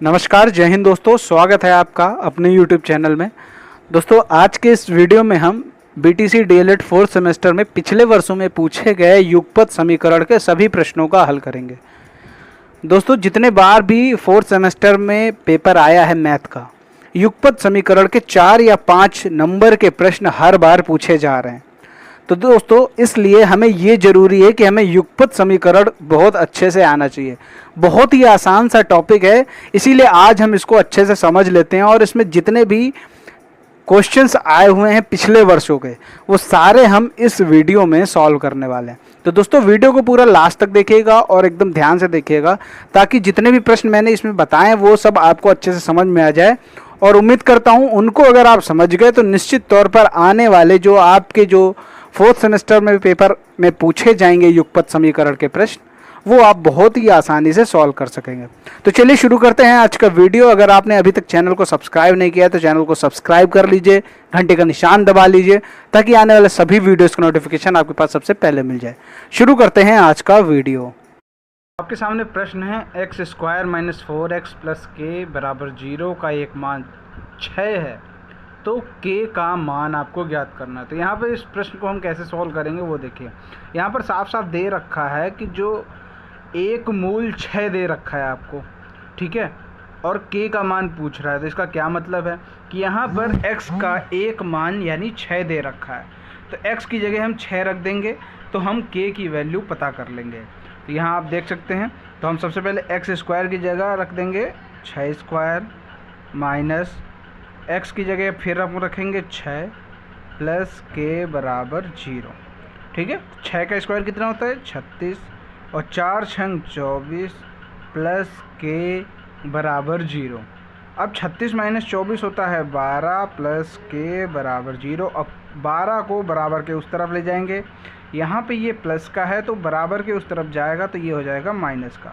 नमस्कार, जय हिंद दोस्तों। स्वागत है आपका अपने YouTube चैनल में। दोस्तों, आज के इस वीडियो में हम BTC DLED 4th सेमेस्टर में पिछले वर्षों में पूछे गए युगपत समीकरण के सभी प्रश्नों का हल करेंगे। दोस्तों, जितने बार भी 4th सेमेस्टर में पेपर आया है मैथ का, युगपत समीकरण के 4 या 5 नंबर के प्रश्न हर बार पूछे जा रहे हैं। तो दोस्तों, इसलिए हमें ये ज़रूरी है कि हमें युगपत समीकरण बहुत अच्छे से आना चाहिए। बहुत ही आसान सा टॉपिक है, इसीलिए आज हम इसको अच्छे से समझ लेते हैं और इसमें जितने भी क्वेश्चंस आए हुए हैं पिछले वर्षों के, वो सारे हम इस वीडियो में सॉल्व करने वाले हैं। तो दोस्तों, वीडियो को पूरा लास्ट तक देखिएगा और एकदम ध्यान से देखिएगा, ताकि जितने भी प्रश्न मैंने इसमें बताए वो सब आपको अच्छे से समझ में आ जाए। और उम्मीद करता हूँ उनको अगर आप समझ गए तो निश्चित तौर पर आने वाले जो आपके जो 4th सेमेस्टर में पेपर में पूछे जाएंगे युगपत समीकरण के प्रश्न, वो आप बहुत ही आसानी से सॉल्व कर सकेंगे। तो चलिए शुरू करते हैं आज का वीडियो। अगर आपने अभी तक चैनल को सब्सक्राइब नहीं किया तो चैनल को सब्सक्राइब कर लीजिए, घंटे का निशान दबा लीजिए, ताकि आने वाले सभी वीडियोस का नोटिफिकेशन आपके पास सबसे पहले मिल जाए। शुरू करते हैं आज का वीडियो। आपके सामने प्रश्न है x² - 4x + k = 0 का एक मान 6 है, तो k का मान आपको ज्ञात करना है। तो यहाँ पर इस प्रश्न को हम कैसे सॉल्व करेंगे वो देखिए। यहाँ पर साफ साफ दे रखा है कि जो एक मूल 6 दे रखा है आपको, ठीक है, और k का मान पूछ रहा है। तो इसका क्या मतलब है कि यहाँ पर x का एक मान यानी 6 दे रखा है, तो x की जगह हम 6 रख देंगे तो हम k की वैल्यू पता कर लेंगे। तो यहाँ आप देख सकते हैं, तो हम सबसे पहले x² की जगह रख देंगे 6² माइनस x की जगह फिर हम रखेंगे 6 + k = 0, ठीक है। 6 का स्क्वायर कितना होता है 36, और 4 × 24 + k = 0। अब 36 - 24 होता है 12 + k = 0। अब 12 को बराबर के उस तरफ ले जाएंगे, यहाँ पे ये प्लस का है तो बराबर के उस तरफ जाएगा तो ये हो जाएगा माइनस का।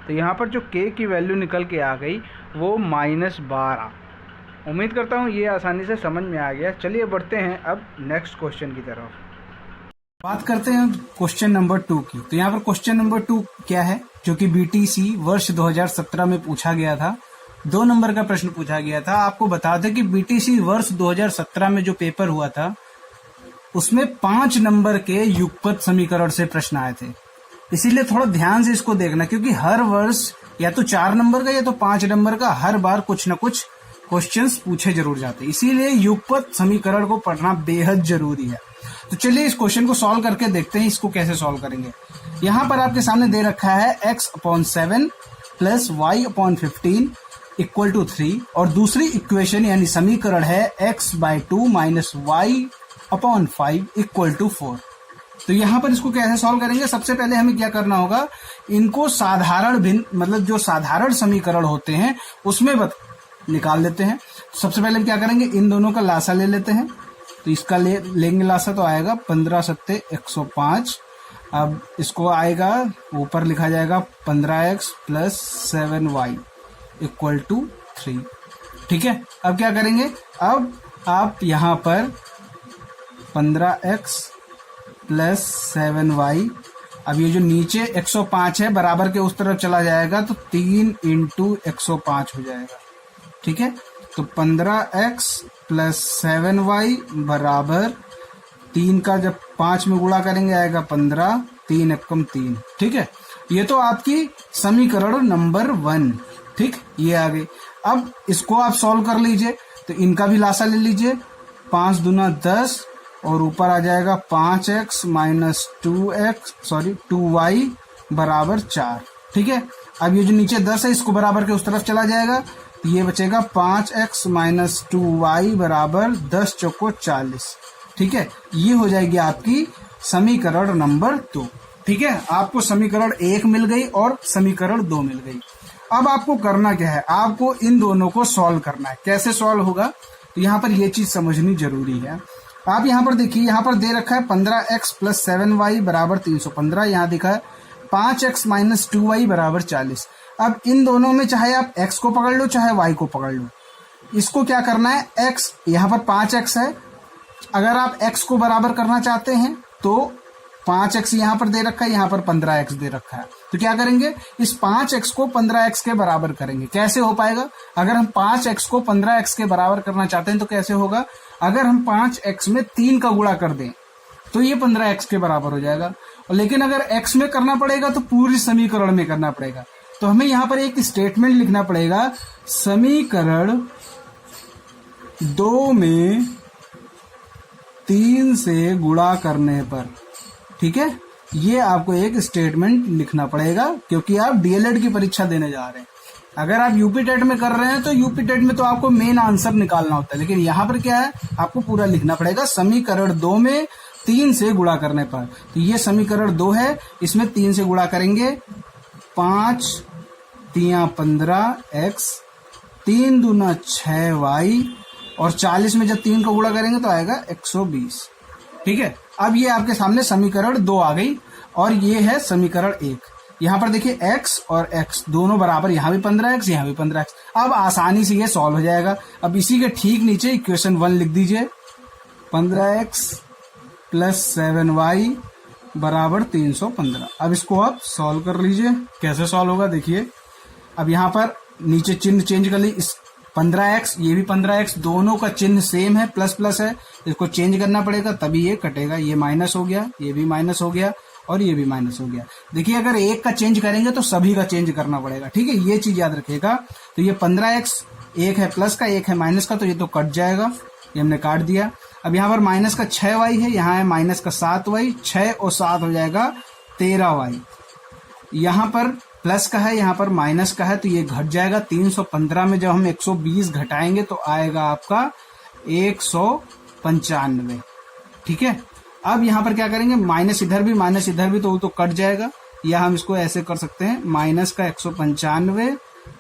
तो यहाँ पर जो k की वैल्यू निकल के आ गई वो -12। उम्मीद करता हूँ ये आसानी से समझ में आ गया। चलिए बढ़ते हैं अब नेक्स्ट क्वेश्चन की तरफ। बात करते हैं क्वेश्चन नंबर 2 की। तो यहाँ पर क्वेश्चन नंबर 2 क्या है, जो कि BTC वर्ष 2017 में पूछा गया था। 2 नंबर का प्रश्न पूछा गया था। आपको बता दें कि BTC वर्ष 2017 में जो पेपर हुआ था उसमें 5 नंबर के युगपत समीकरण से प्रश्न आए थे। इसीलिए थोड़ा ध्यान से इसको देखना, क्योंकि हर वर्ष या तो 4 नंबर का या तो 5 नंबर का हर बार कुछ न कुछ क्वेश्चंस पूछे जरूर जाते हैं। इसीलिए युगपत समीकरण को पढ़ना बेहद जरूरी है। तो चलिए इस क्वेश्चन को सॉल्व करके देखते हैं इसको कैसे सॉल्व करेंगे। यहाँ पर आपके सामने दे रखा है x/7 + y/15 = 3, और दूसरी इक्वेशन यानी समीकरण है x/2 - y/5 = 4। तो यहाँ पर इसको कैसे सॉल्व करेंगे, सबसे पहले हमें क्या करना होगा, इनको साधारण भिन्न मतलब जो साधारण समीकरण होते हैं उसमें निकाल लेते हैं। सबसे पहले हम क्या करेंगे, इन दोनों का लासा ले लेते हैं। तो इसका लेंगे लासा, तो आएगा 15 × 7 = 105। अब इसको आएगा, ऊपर लिखा जाएगा 15x + 7y = 3, ठीक है। अब क्या करेंगे, अब आप यहाँ पर 15x + 7y, अब ये जो नीचे 105 है बराबर के उस तरफ चला जाएगा तो 3 × 105 हो जाएगा, ठीक है। तो 15x + 7y = 3 का जब 5 में गुणा करेंगे आएगा 15, 3 × 3, ठीक है। ये तो आपकी समीकरण नंबर 1, ठीक, ये आ गई। अब इसको आप सॉल्व कर लीजिए, तो इनका भी लासा ले लीजिए। 5 दूना 10, और ऊपर आ जाएगा 5x - 2y = 4, ठीक है। अब ये जो नीचे 10 है इसको बराबर के उस तरफ चला जाएगा, तो ये बचेगा 5x - 2y = 10 × 40, ठीक है। ये हो जाएगी आपकी समीकरण नंबर 2, ठीक है। आपको समीकरण 1 मिल गई और समीकरण 2 मिल गई। अब आपको करना क्या है, आपको इन दोनों को सॉल्व करना है। कैसे सॉल्व होगा, तो यहाँ पर ये चीज समझनी जरूरी है। आप यहाँ पर देखिए, यहाँ पर दे रखा है 15x + 7y = 315, यहाँ दिखा है 5x - 2y = 40। अब इन दोनों में चाहे आप x को पकड़ लो चाहे y को पकड़ लो, इसको क्या करना है, x यहाँ पर 5x है, अगर आप x को बराबर करना चाहते हैं तो 5x यहाँ पर दे रखा है, यहाँ पर 15x दे रखा है। तो क्या करेंगे, इस 5x को 15x के बराबर करेंगे। कैसे हो पाएगा, अगर हम 5x को 15x के बराबर करना चाहते हैं तो कैसे होगा, अगर हम 5x में 3 का गुणा कर दें तो ये 15x के बराबर हो जाएगा। लेकिन अगर x में करना पड़ेगा तो पूरी समीकरण में करना पड़ेगा। तो हमें यहाँ पर एक स्टेटमेंट लिखना पड़ेगा, समीकरण 2 में 3 से गुणा करने पर। ठीक है, ये आपको एक स्टेटमेंट लिखना पड़ेगा क्योंकि आप डीएलएड की परीक्षा देने जा रहे हैं। अगर आप यूपी टेट में कर रहे हैं तो यूपी टेट में तो आपको मेन आंसर निकालना होता है, लेकिन यहाँ पर क्या है, आपको पूरा लिखना पड़ेगा समीकरण 2 में 3 से गुणा करने पर। तो ये समीकरण 2 है, इसमें 3 से गुणा करेंगे, 5 3 15x, 3 दूना 6y, और 40 में जब 3 को गुणा करेंगे तो आएगा 120। ठीक है, अब ये आपके सामने समीकरण 2 आ गई और ये है समीकरण 1। यहाँ पर देखिए x और x दोनों बराबर, यहाँ भी 15x यहाँ भी 15x। अब आसानी से ये सॉल्व हो जाएगा। अब इसी के ठीक नीचे इक्वेशन 1 लिख दीजिए, 15x प्लस 7y बराबर 315। अब इसको आप सॉल्व कर लीजिए। कैसे सॉल्व होगा देखिए, अब यहाँ पर नीचे चिन्ह चेंज कर ली, इस 15x ये भी 15x, दोनों का चिन्ह सेम है, प्लस प्लस है, इसको चेंज करना पड़ेगा तभी ये कटेगा। ये माइनस हो गया, ये भी माइनस हो गया और ये भी माइनस हो गया। देखिए अगर एक का चेंज करेंगे तो सभी का चेंज करना पड़ेगा। ठीक है, ये चीज याद रखिएगा। तो ये 15x, एक है प्लस का एक है माइनस का, तो ये तो कट जाएगा, ये हमने काट दिया। अब यहाँ पर माइनस का 6y है, यहाँ है माइनस का 7y, 6 और 7 हो जाएगा 13y। यहाँ पर प्लस का है, यहाँ पर माइनस का है, तो ये घट जाएगा। 315 में जब हम 120 घटाएंगे तो आएगा आपका 195। ठीक है, अब यहाँ पर क्या करेंगे, माइनस इधर भी तो वो तो कट जाएगा, या हम इसको ऐसे कर सकते हैं, माइनस का 195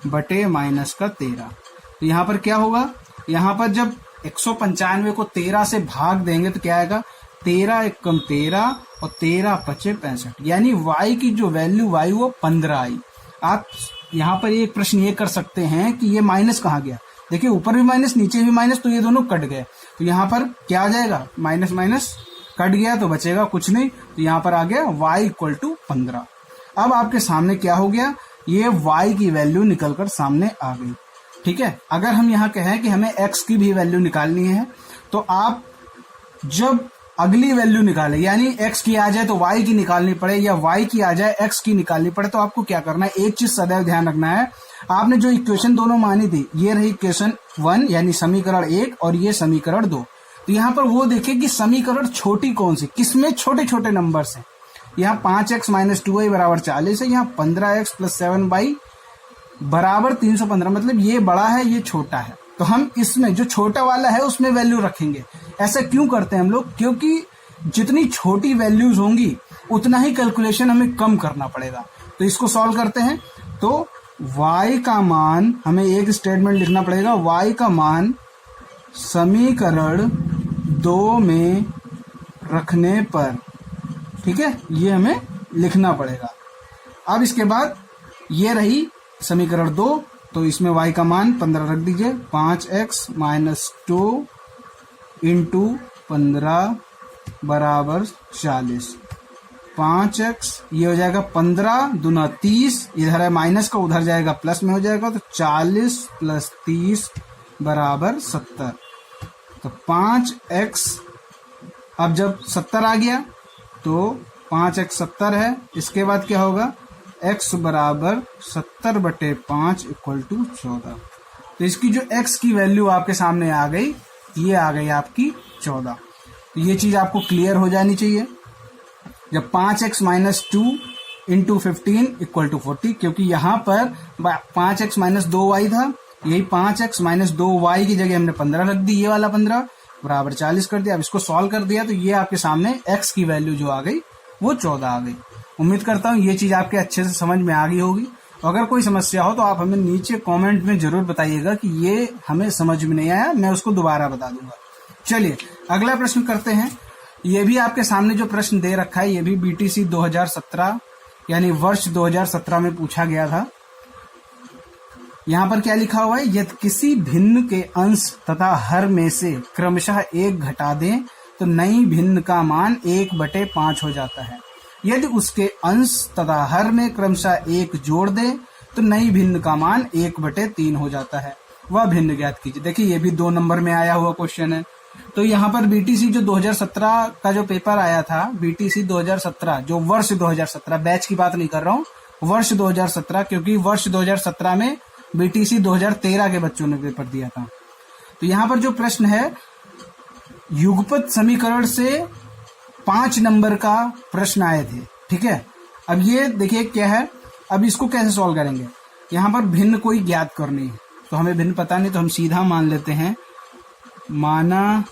बटे माइनस का 13। तो यहाँ पर क्या होगा, यहाँ पर जब 195 को 13 से भाग देंगे तो क्या आएगा, 13 एकम 13 और 13 पचे 65, यानी y की जो वैल्यू y वो 15 आई। आप यहाँ पर एक प्रश्न ये कर सकते हैं कि ये माइनस कहाँ गया, देखिए ऊपर भी माइनस नीचे भी माइनस, तो ये दोनों कट गए। तो यहाँ पर क्या आ जाएगा, माइनस माइनस कट गया तो बचेगा कुछ नहीं, तो यहाँ पर आ गया y इक्वल टू 15। अब आपके सामने क्या हो गया, ये y की वैल्यू निकलकर सामने आ गई। ठीक है, अगर हम यहाँ कहें कि हमें x की भी वैल्यू निकालनी है तो आप जब अगली वैल्यू निकाले, यानी x की आ जाए तो y की निकालनी पड़े, या y की आ जाए x की निकालनी पड़े, तो आपको क्या करना है, एक चीज सदैव ध्यान रखना है। आपने जो इक्वेशन दोनों मानी थी, ये रही इक्वेशन 1 यानी समीकरण 1 और ये समीकरण 2। तो यहाँ पर वो देखे कि समीकरण छोटी कौन सी, किसमें छोटे छोटे नंबर्स हैं। यहाँ 5x माइनस 2y बराबर 40 है, यहाँ 15x प्लस 7y बराबर 315, मतलब ये बड़ा है ये छोटा है, तो हम इसमें जो छोटा वाला है उसमें वैल्यू रखेंगे। ऐसा क्यों करते हैं हम लोग, क्योंकि जितनी छोटी वैल्यूज होंगी उतना ही कैलकुलेशन हमें कम करना पड़ेगा। तो इसको सॉल्व करते हैं, तो y का मान, हमें एक स्टेटमेंट लिखना पड़ेगा, y का मान समीकरण 2 में रखने पर। ठीक है, ये हमें लिखना पड़ेगा। अब इसके बाद ये रही समीकरण 2, तो इसमें y का मान 15 रख दीजिए, 5x माइनस 2 इंटू 15 बराबर 40। 5x ये हो जाएगा 15 दूना 30, इधर है माइनस का उधर जाएगा प्लस में हो जाएगा, तो 40 प्लस 30 बराबर 70। तो 5x अब जब 70 आ गया तो 5x 70 है, इसके बाद क्या होगा, x बराबर 70 बटे 5 इक्वल टू 14। तो इसकी जो x की वैल्यू आपके सामने आ गई, ये आ गई आपकी 14। तो ये चीज आपको क्लियर हो जानी चाहिए। जब 5x minus 2 into 15 equal to 40, क्योंकि यहाँ पर 5x माइनस 2y था, यही 5x माइनस 2y की जगह हमने 15 रख दी, ये वाला 15 बराबर 40 कर दिया। अब इसको सॉल्व कर दिया तो ये आपके सामने x की वैल्यू जो आ गई वो 14 आ गई। उम्मीद करता हूँ ये चीज आपके अच्छे से समझ में आ गई होगी। अगर कोई समस्या हो तो आप हमें नीचे कमेंट में जरूर बताइएगा कि ये हमें समझ में नहीं आया, मैं उसको दोबारा बता दूंगा। चलिए अगला प्रश्न करते हैं। ये भी आपके सामने जो प्रश्न दे रखा है, ये भी बीटीसी 2017 यानी वर्ष 2017 में पूछा गया था। यहाँ पर क्या लिखा हुआ है, यदि किसी भिन्न के अंश तथा हर में से क्रमशः 1 घटा दें तो नई भिन्न का मान 1/5 हो जाता है। यदि उसके अंश तथा हर में क्रमशः 1 जोड़ दें तो नई भिन्न का मान 1/3 हो जाता है। वह भिन्न ज्ञात कीजिए। देखिए ये भी 2 नंबर में आया हुआ क्वेश्चन है। तो यहाँ पर बीटीसी जो 2017 का जो पेपर आया था, बीटीसी 2017 जो वर्ष 2017, बैच की बात नहीं कर रहा हूँ, वर्ष 2017, क्योंकि वर्ष 2017 में बीटीसी 2013 के बच्चों ने पेपर दिया था। तो यहाँ पर जो प्रश्न है, युगपत समीकरण से 5 नंबर का प्रश्न आए थे। ठीक है, अब ये देखिए क्या है, अब इसको कैसे सॉल्व करेंगे। यहाँ पर भिन्न कोई ज्ञात करनी है, तो हमें भिन्न पता नहीं, तो हम सीधा मान लेते हैं माना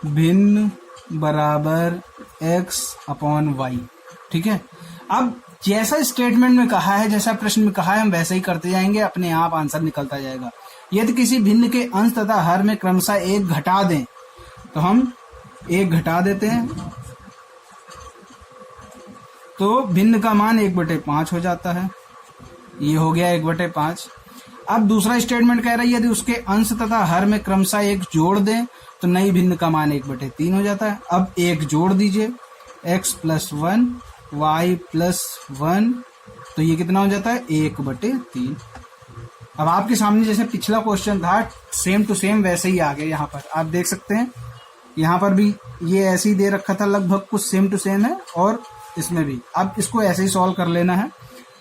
भिन्न बराबर x/y। ठीक है, अब जैसा स्टेटमेंट में कहा है, जैसा प्रश्न में कहा है, हम वैसे ही करते जाएंगे, अपने आप आंसर निकलता जाएगा। यदि किसी भिन्न के अंश तथा हर में क्रमशः 1 घटा दें, तो हम 1 घटा देते हैं, तो भिन्न का मान 1/5 हो जाता है। ये हो गया 1/5। अब दूसरा स्टेटमेंट कह रहा है यदि उसके अंश तथा हर में क्रमशः 1 जोड़ दें तो नई भिन्न का मान 1/3 हो जाता है। अब 1 जोड़ दीजिए, x + 1 y + 1, तो ये कितना हो जाता है 1/3। अब आपके सामने जैसे पिछला क्वेश्चन था, सेम टू सेम वैसे ही आ गया। यहाँ पर आप देख सकते हैं, यहाँ पर भी ये ऐसे ही दे रखा था, लगभग कुछ सेम टू सेम है, और इसमें भी। अब इसको ऐसे ही सॉल्व कर लेना है।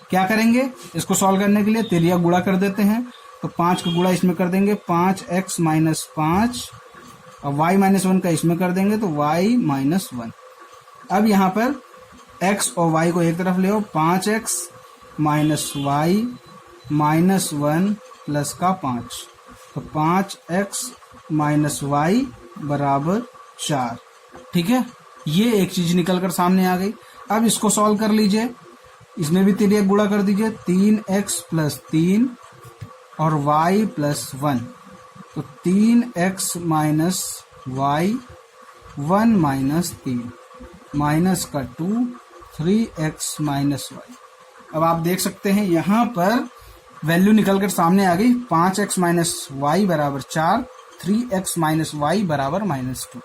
क्या करेंगे, इसको सॉल्व करने के लिए तिर्यक गुणा कर देते हैं, तो 5 का गुणा इसमें कर देंगे, 5x - 5, और y - 1 का इसमें कर देंगे, तो y - 1। अब यहाँ पर x और y को एक तरफ ले आओ, 5x - y -1 प्लस का 5, तो 5x - y बराबर 4। ठीक है, ये एक चीज निकल कर सामने आ गई। अब इसको सॉल्व कर लीजिए, इसमें भी तिर्यक गुणा कर दीजिए, 3x + 3 और y + 1, तो 3x - y 1 - 3 माइनस का 2, 3x - y। अब आप देख सकते हैं यहाँ पर वैल्यू निकल कर सामने आ गई, 5x - y बराबर 4, 3x - y बराबर -2।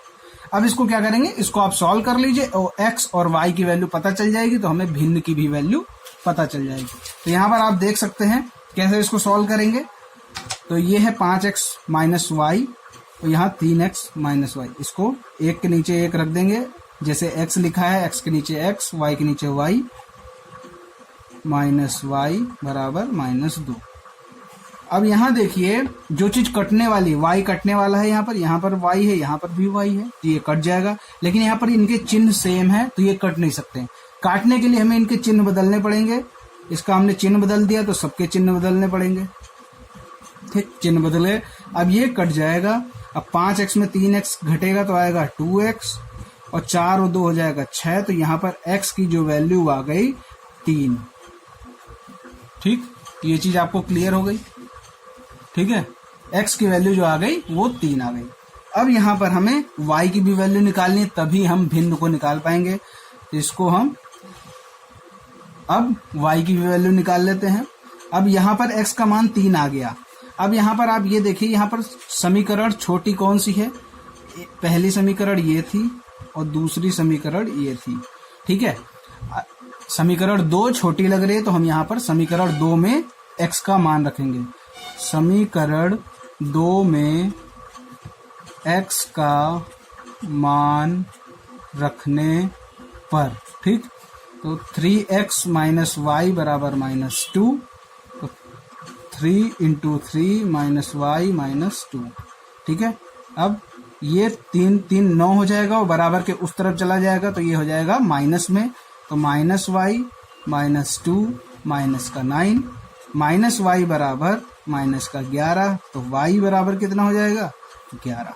अब इसको क्या करेंगे, इसको आप सॉल्व कर लीजिए, और x और y की वैल्यू पता चल जाएगी, तो हमें भिन्न की भी वैल्यू पता चल जाएगी। तो यहाँ पर आप देख सकते हैं कैसे इसको सॉल्व करेंगे। तो ये है 5x - y, और यहाँ 3x - y, इसको एक के नीचे एक रख देंगे, जैसे x लिखा है, x के नीचे x, y के नीचे y, -y बराबर -2। अब यहाँ देखिए, जो चीज कटने वाली, y कटने वाला है, यहाँ पर y है, यहाँ पर भी y है, तो ये कट जाएगा। लेकिन यहाँ पर इनके चिन्ह सेम है, तो ये कट नहीं सकते। काटने के लिए हमें इनके चिन्ह बदलने पड़ेंगे। इसका हमने चिन्ह बदल दिया, तो सबके चिन्ह बदलने पड़ेंगे। ठीक, चिन्ह बदले, अब ये कट जाएगा। अब 5x में 3x घटेगा तो आएगा 2x, और 4 और 2 हो जाएगा 6, तो यहाँ पर x की जो वैल्यू आ गई 3। ठीक, ये चीज आपको क्लियर हो गई। ठीक है, x की वैल्यू जो आ गई वो 3 आ गई। अब यहाँ पर हमें y की भी वैल्यू निकालनी है, तभी हम भिन्न को निकाल पाएंगे। तो इसको हम अब y की भी वैल्यू निकाल लेते हैं। अब यहाँ पर x का मान 3 आ गया। अब यहाँ पर आप ये देखिए, यहाँ पर समीकरण छोटी कौन सी है, पहली समीकरण ये थी और दूसरी समीकरण ये थी। ठीक है, समीकरण 2 छोटी लग रही है, तो हम यहाँ पर समीकरण 2 में x का मान रखेंगे। समीकरण 2 में x का मान रखने पर, ठीक, तो 3x - y बराबर -2, तो 3 × 3 -y -2। ठीक है, अब ये 3 9 हो जाएगा, और बराबर के उस तरफ चला जाएगा, तो ये हो जाएगा माइनस में, तो -y -2 -9, -y बराबर -11, तो y बराबर कितना हो जाएगा 11।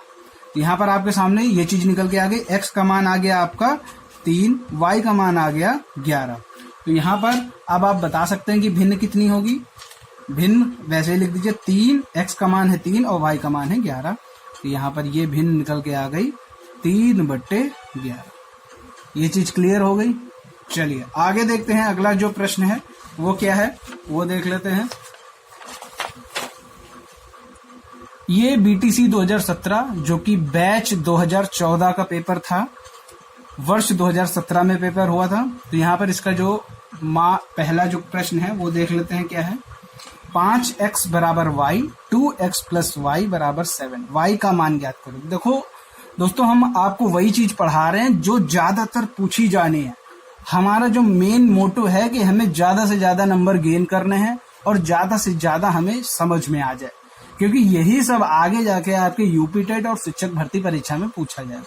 यहाँ पर आपके सामने ये चीज निकल के आ गई, x का मान आ गया आपका 3, y का मान आ गया 11। तो यहाँ पर अब आप बता सकते हैं कि भिन्न कितनी होगी। भिन्न वैसे ही लिख दीजिए, 3, x का मान है 3 और y का मान है 11। तो यहाँ पर ये भिन्न निकल के आ गई 3/11। ये चीज क्लियर हो गई। चलिए आगे देखते हैं, अगला जो प्रश्न है वो क्या है वो देख लेते हैं। ये बीटीसी 2017 जो कि बैच 2014 का पेपर था, वर्ष 2017 में पेपर हुआ था। तो यहाँ पर इसका जो पहला जो प्रश्न है वो देख लेते हैं क्या है। 5x बराबर y, 2x प्लस वाई बराबर 7, y का मान ज्ञात करो। देखो दोस्तों, हम आपको वही चीज पढ़ा रहे हैं जो ज्यादातर पूछी जानी है। हमारा जो मेन मोटो है कि हमें ज्यादा से ज्यादा नंबर गेन करने हैं और ज्यादा से ज्यादा हमें समझ में आ जाए, क्योंकि यही सब आगे जाके आपके यूपी टेट और शिक्षक भर्ती परीक्षा में पूछा जाए।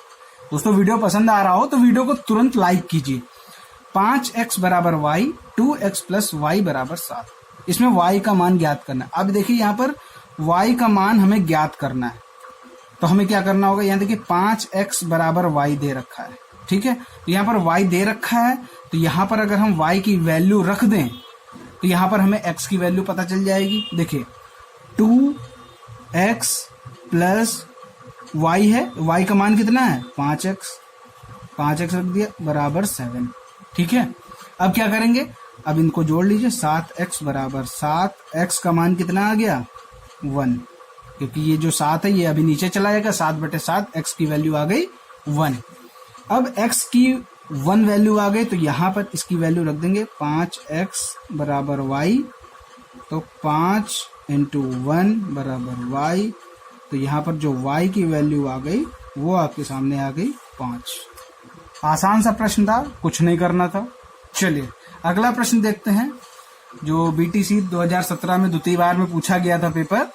दोस्तों, वीडियो पसंद आ रहा हो तो वीडियो को तुरंत लाइक कीजिए। 5x बराबर y, 2x प्लस वाई बराबर 7, इसमें y का मान ज्ञात करना है। अब देखिए यहाँ पर y का मान हमें ज्ञात करना है, तो हमें क्या करना होगा। यहाँ देखिए 5x बराबर y दे रखा है, ठीक है। तो यहाँ पर y दे रखा है, तो यहाँ पर अगर हम y की वैल्यू रख दें तो यहाँ पर हमें x की वैल्यू पता चल जाएगी। देखिए 2x प्लस y है, y का मान कितना है 5x रख दिया बराबर 7, ठीक है। अब क्या करेंगे, अब इनको जोड़ लीजिए। 7x बराबर 7, x का मान कितना आ गया 1, क्योंकि ये जो 7 है ये अभी नीचे चला जाएगा। 7/7 x की वैल्यू आ गई 1। अब x की 1 वैल्यू आ गई, तो यहाँ पर इसकी वैल्यू रख देंगे 5x बराबर y, तो 5 इंटू 1 बराबर y। तो यहाँ पर जो y की वैल्यू आ गई वो आपके सामने आ गई 5। आसान सा प्रश्न था, कुछ नहीं करना था। चलिए अगला प्रश्न देखते हैं, जो बीटीसी 2017 में द्वितीय बार में पूछा गया था पेपर,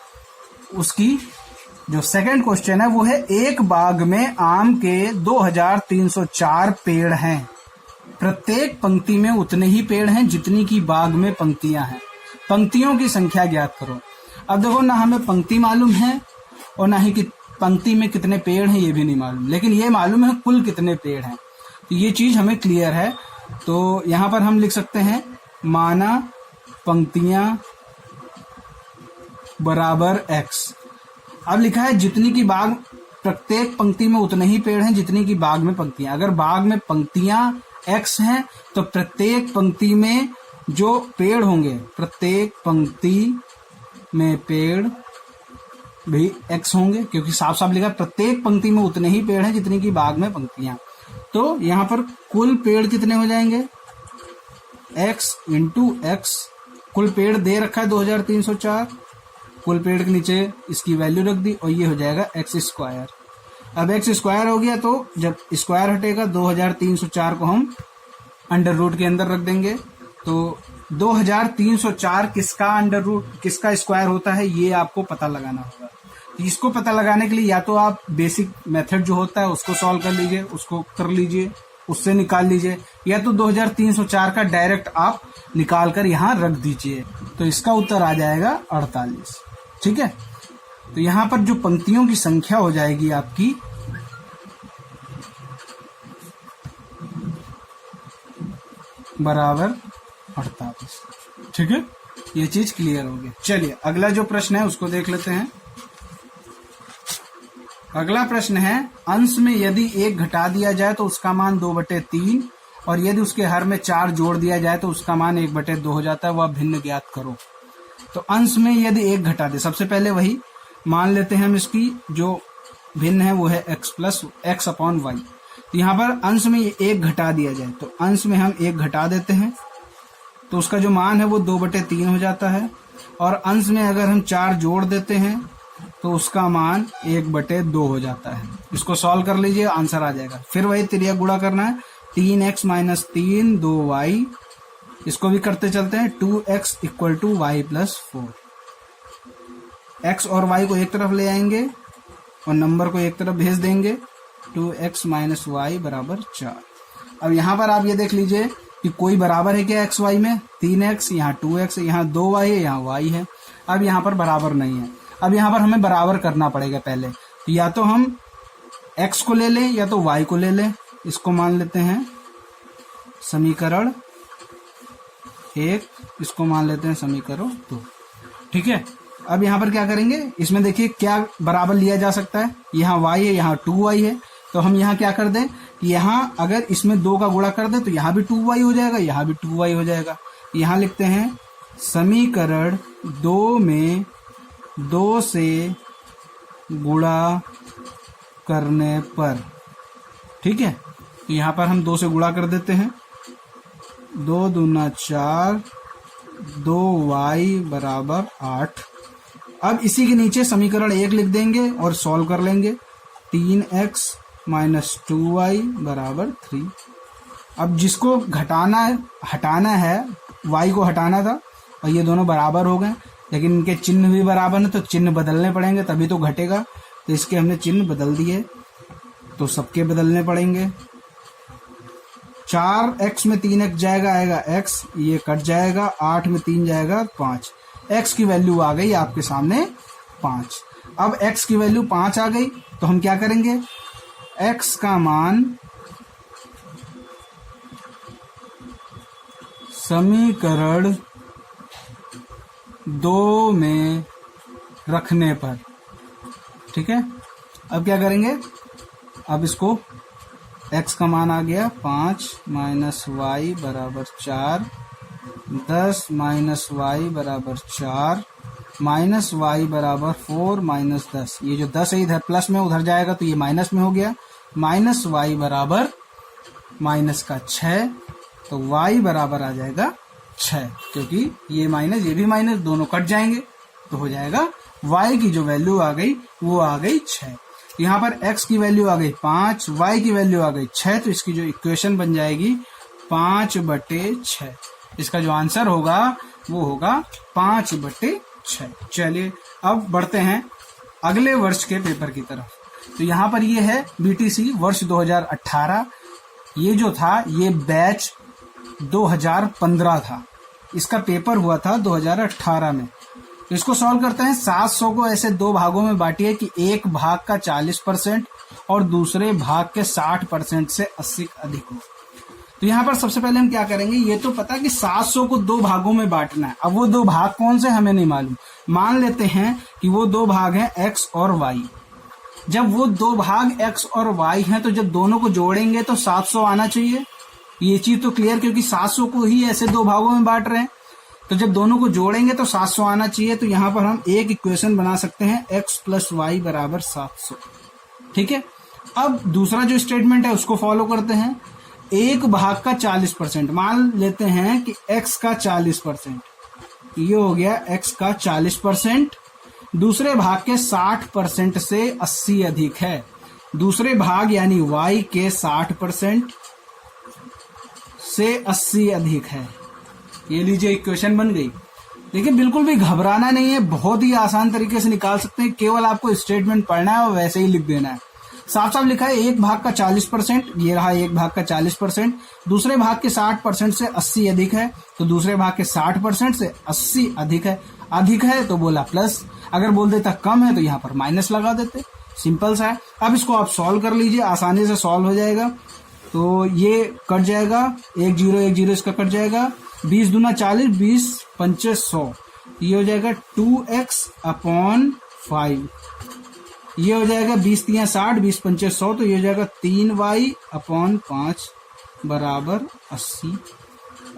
उसकी जो सेकंड क्वेश्चन है वो है, एक बाग में आम के 2304 पेड़ हैं, प्रत्येक पंक्ति में उतने ही पेड़ हैं जितनी की बाग में पंक्तियां हैं, पंक्तियों की संख्या ज्ञात करो। अब देखो, ना हमें पंक्ति मालूम है और ना ही कि पंक्ति में कितने पेड़ हैं ये भी नहीं मालूम, लेकिन ये मालूम है कुल कितने पेड़ हैं, तो ये चीज हमें क्लियर है। तो यहां पर हम लिख सकते हैं माना पंक्तियां बराबर x। अब लिखा है जितनी की बाग, प्रत्येक पंक्ति में उतने ही पेड़ हैं जितनी की बाग में पंक्तियां। अगर बाग में पंक्तियां x हैं तो प्रत्येक पंक्ति में जो पेड़ होंगे, प्रत्येक पंक्ति में पेड़ भी x होंगे, क्योंकि साफ साफ लिखा प्रत्येक पंक्ति में उतने ही पेड़ हैं जितनी की बाग में पंक्तियां। तो यहां पर कुल पेड़ कितने हो जाएंगे x इंटू x। कुल पेड़ दे रखा है 2304, कुल पेड़ के नीचे इसकी वैल्यू रख दी और ये हो जाएगा x स्क्वायर। अब x स्क्वायर हो गया, तो जब स्क्वायर हटेगा 2304 को हम अंडर रूट के अंदर रख देंगे। तो 2304 किसका अंडर रूट, किसका स्क्वायर होता है ये आपको पता लगाना होगा। तो इसको पता लगाने के लिए या तो आप बेसिक मेथड जो होता है उसको सॉल्व कर लीजिए, उसको कर लीजिए, उससे निकाल लीजिए, या तो 2304 का डायरेक्ट आप निकाल कर यहाँ रख दीजिए। तो इसका उत्तर आ जाएगा 48, ठीक है। तो यहाँ पर जो पंक्तियों की संख्या हो जाएगी आपकी बराबर 48, ठीक है। ये चीज क्लियर हो गई। चलिए अगला जो प्रश्न है उसको देख लेते हैं। अगला प्रश्न है, अंश में यदि 1 घटा दिया जाए तो उसका मान 2/3, और यदि उसके हर में 4 जोड़ दिया जाए तो उसका मान 1/2 हो जाता है, वह भिन्न ज्ञात करो। तो अंश में यदि 1 घटा दे, सबसे पहले वही मान लेते हैं हम, इसकी जो भिन्न है वो है x/y। तो यहाँ पर अंश में 1 घटा दिया जाए, तो अंश में हम 1 घटा देते हैं, तो उसका जो मान है वो 2/3 हो जाता है। और अंश में अगर हम 4 जोड़ देते हैं तो उसका मान 1/2 हो जाता है। इसको सॉल्व कर लीजिए, आंसर आ जाएगा। फिर वही तिरिया गुणा करना है, 3x - 3 2y, इसको भी करते चलते हैं। 2x = y + 4। x और y को एक तरफ ले आएंगे और नंबर को एक तरफ भेज देंगे। 2x - y बराबर 4। अब यहाँ पर आप ये देख लीजिए कि कोई बराबर है क्या x y में, 3x, यहाँ 2x, यहाँ 2y है, यहाँ y है। अब यहाँ पर बराबर नहीं है। अब यहाँ पर हमें बराबर करना पड़ेगा पहले, तो या तो हम x को ले लें या तो y को ले लें। इसको मान लेते हैं समीकरण 1, इसको मान लेते हैं समीकरण 2, ठीक है। अब यहाँ पर क्या करेंगे, इसमें देखिए क्या बराबर लिया जा सकता है, यहाँ y है, यहाँ 2y है, तो हम यहाँ क्या कर दें, यहाँ अगर इसमें 2 का गुणा कर दें तो यहाँ भी 2y हो जाएगा, यहाँ भी 2y हो जाएगा। यहाँ लिखते हैं समीकरण 2 में 2 से गुणा करने पर, ठीक है। तो यहाँ पर हम 2 से गुणा कर देते हैं, 2 दूना 4, 2y बराबर 8। अब इसी के नीचे समीकरण 1 लिख देंगे और सॉल्व कर लेंगे। 3x माइनस 2y बराबर 3। अब जिसको हटाना है, y को हटाना था, और ये दोनों बराबर हो गए, लेकिन इनके चिन्ह भी बराबर है तो चिन्ह बदलने पड़ेंगे तभी तो घटेगा। तो इसके हमने चिन्ह बदल दिए, तो सबके बदलने पड़ेंगे। 4x में 3x जाएगा, आएगा x, ये कट जाएगा। 8 में 3 जाएगा 5। x की वैल्यू आ गई आपके सामने 5। अब x की वैल्यू 5 आ गई तो हम क्या करेंगे, x का मान समीकरण 2 में रखने पर, ठीक है। अब क्या करेंगे, अब इसको x का मान आ गया 5 माइनस वाई बराबर 4, 10 माइनस वाई बराबर 4, माइनस वाई बराबर 4 माइनस 10। ये जो 10 है इधर प्लस में उधर जाएगा तो ये माइनस में हो गया। माइनस वाई बराबर माइनस का 6, तो y बराबर आ जाएगा 6, क्योंकि ये माइनस ये भी माइनस, दोनों कट जाएंगे तो हो जाएगा y की जो वैल्यू आ गई वो आ गई 6। यहाँ पर x की वैल्यू आ गई 5, y की वैल्यू आ गई 6, तो इसकी जो इक्वेशन बन जाएगी 5/6। इसका जो आंसर होगा वो होगा 5/6। चलिए अब बढ़ते हैं अगले वर्ष के पेपर की तरफ। तो यहाँ पर ये है बीटीसी वर्ष 2018। ये जो था ये बैच 2015 था, इसका पेपर हुआ था 2018 में। तो इसको सॉल्व करते हैं। 700 को ऐसे 2 भागों में बांटिए कि एक भाग का 40% और दूसरे भाग के 60% से 80 अधिक हो। तो यहाँ पर सबसे पहले हम क्या करेंगे, ये तो पता कि 700 को 2 भागों में बांटना है। अब वो 2 भाग कौन से हमें नहीं मालूम, मान लेते हैं कि वो 2 भाग हैं x और y। जब वो 2 भाग x और y हैं तो जब दोनों को जोड़ेंगे तो 700 आना चाहिए। ये चीज तो क्लियर, क्योंकि 700 को ही ऐसे 2 भागों में बांट रहे हैं, तो जब दोनों को जोड़ेंगे तो 700 आना चाहिए। तो यहाँ पर हम एक इक्वेशन बना सकते हैं, x प्लस वाई बराबर 700, ठीक है। अब दूसरा जो स्टेटमेंट है उसको फॉलो करते हैं। एक भाग का 40%, मान लेते हैं कि x का 40%, ये हो गया x का 40%। दूसरे भाग के 60% से 80 अधिक है। दूसरे भाग यानी y के 60% से 80 अधिक है। ये लीजिए इक्वेशन बन गई। देखिए बिल्कुल भी घबराना नहीं है, बहुत ही आसान तरीके से निकाल सकते हैं। केवल आपको स्टेटमेंट पढ़ना है और वैसे ही लिख देना है। साफ साफ लिखा है, एक भाग का 40%, ये रहा एक भाग का 40%, दूसरे भाग के 60% से 80 अधिक है, तो दूसरे भाग के 60% से 80 अधिक है। अधिक है तो बोला प्लस, अगर बोल देता कम है तो यहाँ पर माइनस लगा देते। सिंपल सा है। अब इसको आप सॉल्व कर लीजिए, आसानी से सॉल्व हो जाएगा। तो ये कट जाएगा, 1 0 1 0 इसका कट जाएगा। 20 दूना 40, 20 पंचे 100, ये हो जाएगा 2x अपॉन 5। ये हो जाएगा 20 3 60, 20 पंचे 100, तो ये हो जाएगा 3y अपॉन 5 बराबर 80।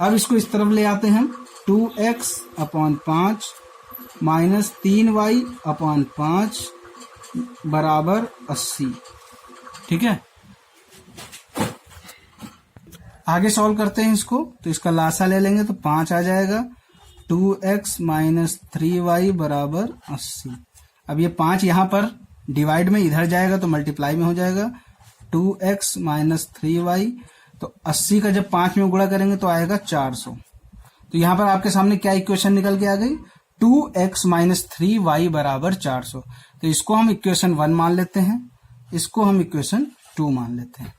अब इसको इस तरफ ले आते हैं हम, 2x upon 5 minus 3y upon 5 बराबर 80, ठीक है। आगे सॉल्व करते हैं इसको, तो इसका लासा ले लेंगे तो 5 आ जाएगा। 2x माइनस 3y बराबर 80। अब ये 5 यहाँ पर डिवाइड में इधर जाएगा तो मल्टीप्लाई में हो जाएगा। 2x माइनस 3y, तो 80 का जब 5 में गुणा करेंगे तो आएगा 400। तो यहाँ पर आपके सामने क्या इक्वेशन निकल के आ गई, 2x माइनस 3y बराबर 400। तो इसको हम इक्वेशन 1 मान लेते हैं, इसको हम इक्वेशन 2 मान लेते हैं।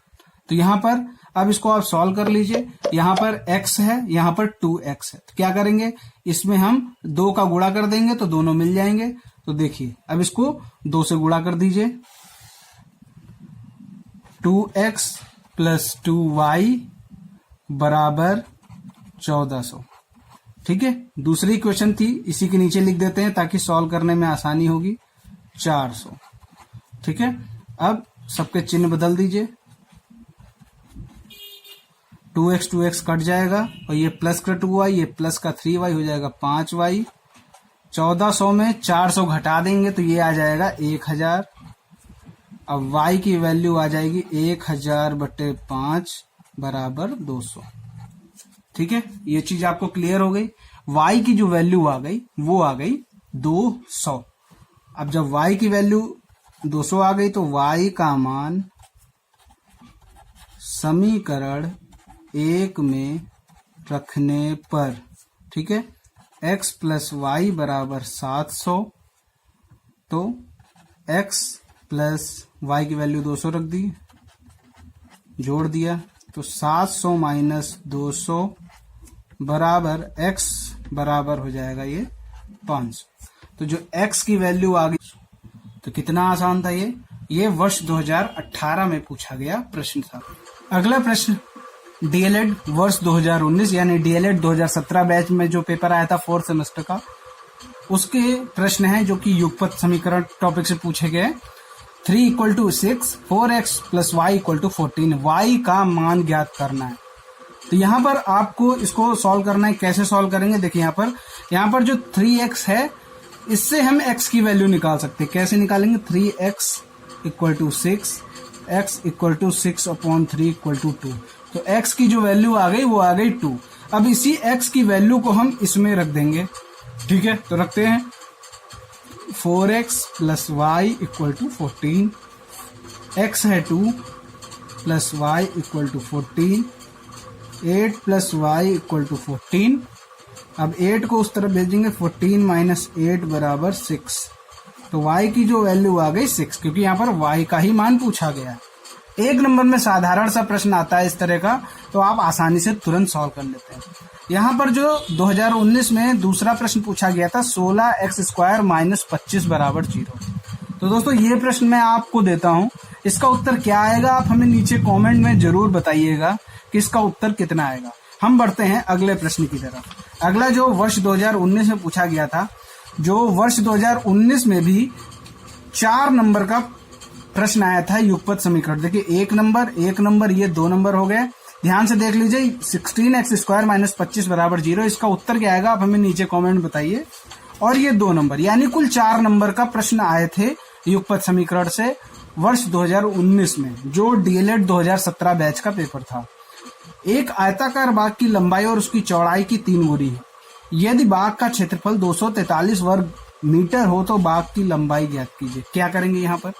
तो यहाँ पर अब इसको आप सॉल्व कर लीजिए। यहाँ पर x है, यहाँ पर 2x है, तो क्या करेंगे, इसमें हम 2 का गुणा कर देंगे तो दोनों मिल जाएंगे। तो देखिए अब इसको 2 से गुणा कर दीजिए, 2x प्लस 2y बराबर 1400, ठीक है। दूसरी इक्वेशन थी, इसी के नीचे लिख देते हैं ताकि सॉल्व करने में आसानी होगी, 400, ठीक है। अब सबके चिन्ह बदल दीजिए, 2x कट जाएगा और ये प्लस का 2y, ये प्लस का 3y हो जाएगा 5y। 1400 में 400 घटा देंगे तो ये आ जाएगा 1000। अब y की वैल्यू आ जाएगी 1000/5 बराबर 200। ठीक है, ये चीज आपको क्लियर हो गई। y की जो वैल्यू आ गई वो आ गई 200। अब जब y की वैल्यू 200 आ गई तो y का मान समीकरण 1 में रखने पर, ठीक है, x प्लस वाई बराबर 700, तो x प्लस वाई की वैल्यू 200 रख दी, जोड़ दिया, तो 700 माइनस 200 बराबर x बराबर हो जाएगा ये 500। तो जो x की वैल्यू आ गई, तो कितना आसान था ये वर्ष 2018 में पूछा गया प्रश्न था। अगला प्रश्न डीएलएड वर्ष 2019 यानी डीएलएड 2017 बैच में जो पेपर आया था 4th सेमेस्टर का, उसके प्रश्न हैं जो कि युगपत समीकरण टॉपिक से पूछे गए। 3 = 6, 4x + y = 14, y का मान ज्ञात करना है। तो यहाँ पर आपको इसको सॉल्व करना है। कैसे सॉल्व करेंगे, देखिए यहाँ पर जो 3x है इससे हम x की वैल्यू निकाल सकते हैं। कैसे निकालेंगे, 3x = 6, x = 6/3 = 2। तो x की जो वैल्यू आ गई वो आ गई 2। अब इसी x की वैल्यू को हम इसमें रख देंगे। ठीक है, तो रखते हैं 4x + y = 14, x है 2 + y = 14, 8 + y = 14। अब 8 को उस तरफ भेजेंगे, 14 - 8 बराबर 6। तो y की जो वैल्यू आ गई 6, क्योंकि यहाँ पर y का ही मान पूछा गया है। 1 नंबर में साधारण सा प्रश्न आता है इस तरह का, तो आप आसानी से तुरंत सॉल्व कर लेते हैं। यहाँ पर जो 2019 में दूसरा प्रश्न पूछा गया था 16x² - 25 बराबर 0। तो दोस्तों ये प्रश्न मैं आपको देता हूँ, इसका उत्तर क्या आएगा आप हमें नीचे कमेंट में जरूर बताइएगा कि इसका उत्तर कितना आएगा। हम बढ़ते हैं अगले प्रश्न की तरफ। अगला जो वर्ष 2019 में पूछा गया था, जो वर्ष 2019 में भी 4 नंबर का प्रश्न आया था युगपत समीकरण। देखिए 1 नंबर, ये 2 नंबर हो गए। ध्यान से देख लीजिए, 16x² - 25 बराबर 0, इसका उत्तर क्या आएगा आप हमें नीचे कमेंट बताइए। और ये 2 नंबर, यानी कुल 4 नंबर का प्रश्न आए थे युगपत समीकरण से वर्ष 2019 में, जो डीएलएड 2017 बैच का पेपर था। एक आयताकार बाग की लंबाई और उसकी चौड़ाई की 3 गुनी है। यदि बाग का क्षेत्रफल 243 वर्ग मीटर हो तो बाग की लंबाई ज्ञात कीजिए। क्या करेंगे यहाँ पर,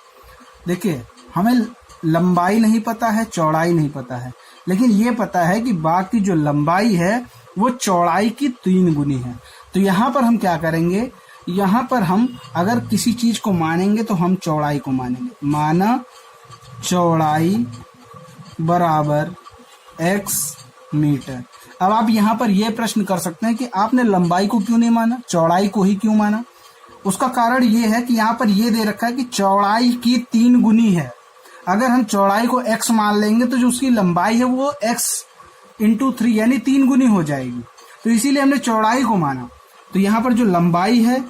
देखिए हमें लंबाई नहीं पता है, चौड़ाई नहीं पता है, लेकिन ये पता है कि बाग की जो लंबाई है वो चौड़ाई की 3 गुनी है। तो यहाँ पर हम क्या करेंगे, यहाँ पर हम अगर किसी चीज को मानेंगे तो हम चौड़ाई को मानेंगे। माना चौड़ाई बराबर x मीटर। अब आप यहाँ पर यह प्रश्न कर सकते हैं कि आपने लंबाई को क्यों नहीं माना, चौड़ाई को ही क्यों माना। उसका कारण ये है कि यहाँ पर ये दे रखा है कि चौड़ाई की 3 गुनी है। अगर हम चौड़ाई को x मान लेंगे तो जो उसकी लंबाई है वो x × 3 यानी 3 गुनी हो जाएगी। तो इसीलिए हमने चौड़ाई को माना। तो यहाँ पर जो लंबाई है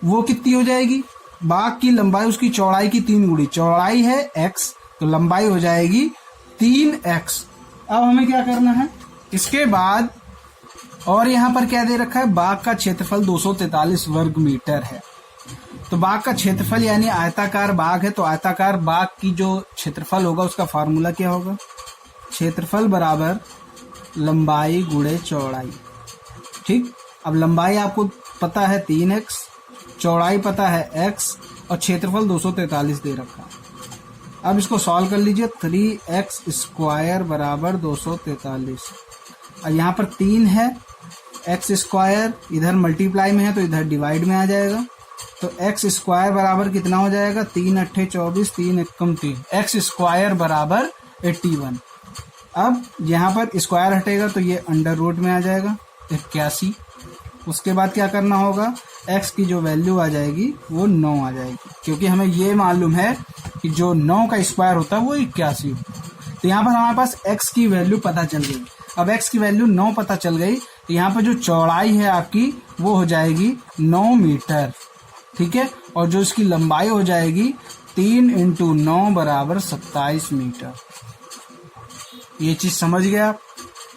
वो कितनी हो जाएगी, बाग की लंबाई उसकी चौड़ाई की 3 गुनी। चौड़ाई है x, तो लंबाई हो जाएगी 3x। अब हमें क्या करना है, इसके बाद और यहाँ पर क्या दे रखा है, बाग का क्षेत्रफल 243 वर्ग मीटर है। तो बाग का क्षेत्रफल यानी आयताकार बाग है, तो आयताकार बाग की जो क्षेत्रफल होगा उसका फार्मूला क्या होगा, क्षेत्रफल बराबर लंबाई गुणे चौड़ाई। ठीक, अब लंबाई आपको पता है 3x, चौड़ाई पता है x और क्षेत्रफल 243 दे रखा है। अब इसको सॉल्व कर लीजिए, 3x² बराबर 243। और यहाँ पर 3 है, x² इधर मल्टीप्लाई में है तो इधर डिवाइड में आ जाएगा। तो x² बराबर कितना हो जाएगा, 3 × 8 = 24, 3 × 1 = 3, x² बराबर 81। अब यहाँ पर स्क्वायर हटेगा तो ये अंडर रूट में आ जाएगा 81। उसके बाद क्या करना होगा, x की जो वैल्यू आ जाएगी वो 9 आ जाएगी, क्योंकि हमें ये मालूम है कि जो 9 का स्क्वायर होता है वो 81 होता है। तो यहाँ पर हमारे पास x की वैल्यू पता चल गई। अब x की वैल्यू 9 पता चल गई, तो यहाँ पर जो चौड़ाई है आपकी वो हो जाएगी 9 मीटर। ठीक है, और जो इसकी लंबाई हो जाएगी 3 × 9 बराबर 27 मीटर। ये चीज समझ गए आप।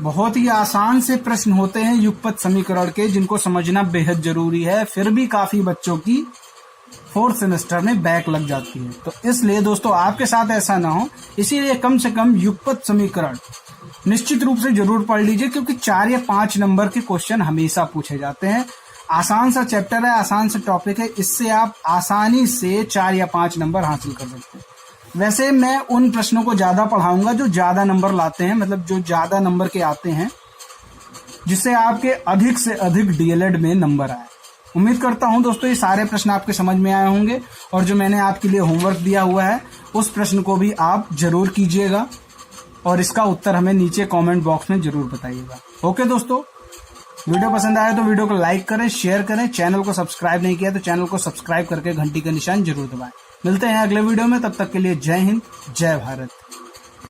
बहुत ही आसान से प्रश्न होते हैं युगपत समीकरण के, जिनको समझना बेहद जरूरी है। फिर भी काफी बच्चों की 4th सेमेस्टर में बैक लग जाती है। तो इसलिए दोस्तों आपके साथ ऐसा ना हो, इसीलिए कम से कम युगपत समीकरण निश्चित रूप से जरूर पढ़ लीजिए, क्योंकि 4 या 5 नंबर के क्वेश्चन हमेशा पूछे जाते हैं। आसान सा चैप्टर है, आसान सा टॉपिक है, इससे आप आसानी से 4 या 5 नंबर हासिल कर सकते हैं। वैसे मैं उन प्रश्नों को ज्यादा पढ़ाऊंगा जो ज्यादा नंबर लाते हैं, मतलब जो ज्यादा नंबर के आते हैं, जिससे आपके अधिक से अधिक डीएलएड में नंबर आए। उम्मीद करता हूं दोस्तों ये सारे प्रश्न आपके समझ में आए होंगे, और जो मैंने आपके लिए होमवर्क दिया हुआ है उस प्रश्न को भी आप जरूर कीजिएगा, और इसका उत्तर हमें नीचे कमेंट बॉक्स में जरूर बताइएगा। ओके दोस्तों, वीडियो पसंद आया तो वीडियो को लाइक करें, शेयर करें। चैनल को सब्सक्राइब नहीं किया तो चैनल को सब्सक्राइब करके घंटी का निशान जरूर दबाएं। मिलते हैं अगले वीडियो में, तब तक के लिए जय हिंद, जय भारत।